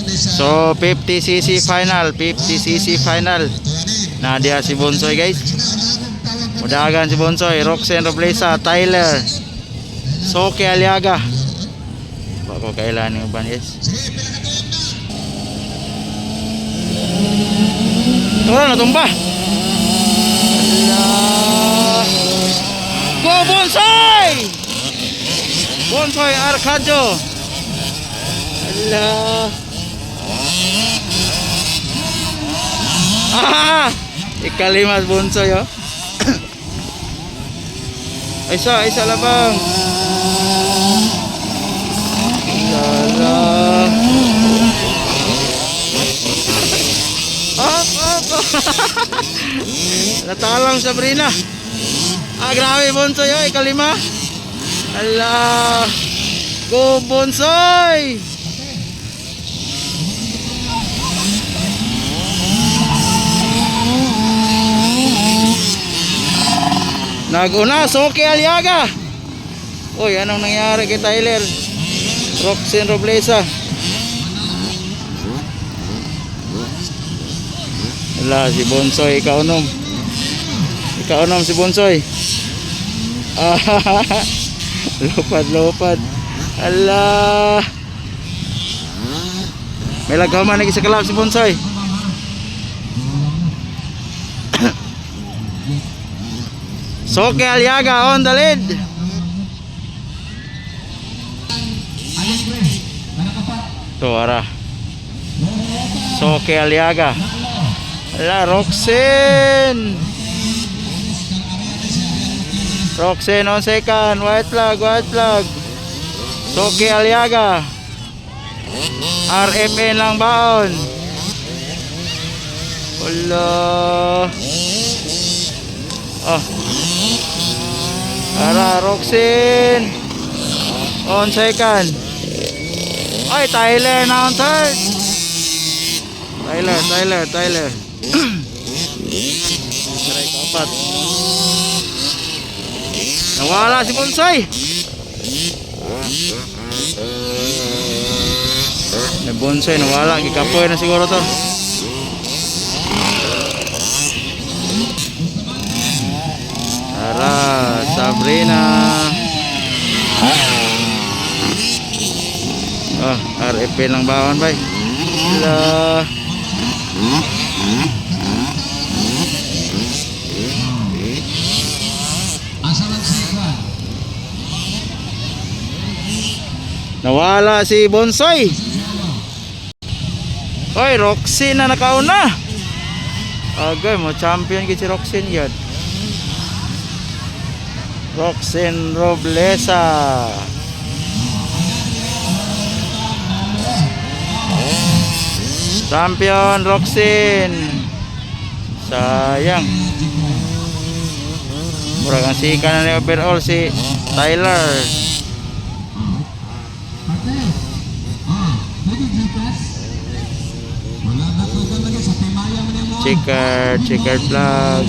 So 50cc final, 50cc final. Na dia si Bonsoy guys. Mudagan si Bonsoy, Roxen Roblesa, Tyler, Soke Aliaga. Bako kailan ng ban guys. Tura na tumba. Allah. Go Bonsoy! Bonsoy Arcadio. Allah. Ah! Ikalimas Bonsoy oh. Isa labang. Salah. Up. Natalang Sabrina. Grabe Bonsoy oh, ikalima. Allah. Go Bonsoy. Naguna, Soke Aliaga. Uy, anong nangyari kay Tyler? Roxen Roblesa. Wala, si Bonsoy, ikaunom si Bonsoy. Lupad. Allah. May lagaman lagi sa kalab si Bonsoy. Soke Aliaga on the lead. Tuara. Soke Aliaga. Ala Roxen on second. White flag. Soke Aliaga. RFN lang baon. Allah. Ara Roxen on second. Ay Tyler na on third. Tyler. Try kapat. Nawala si Bonsoy. Bonsoy nawala, gikapoy na siguro to. Tara, Sabrina. RFP lang bawan bay. Nawala si Bonsoy. Oy, Roxen na nakauna. Agay mo champion gid si Roxen yun. Roxen Roblesa. Champion Roxen. Sayang. Murag ang sika na ni overall si Tyler. Checkered flag.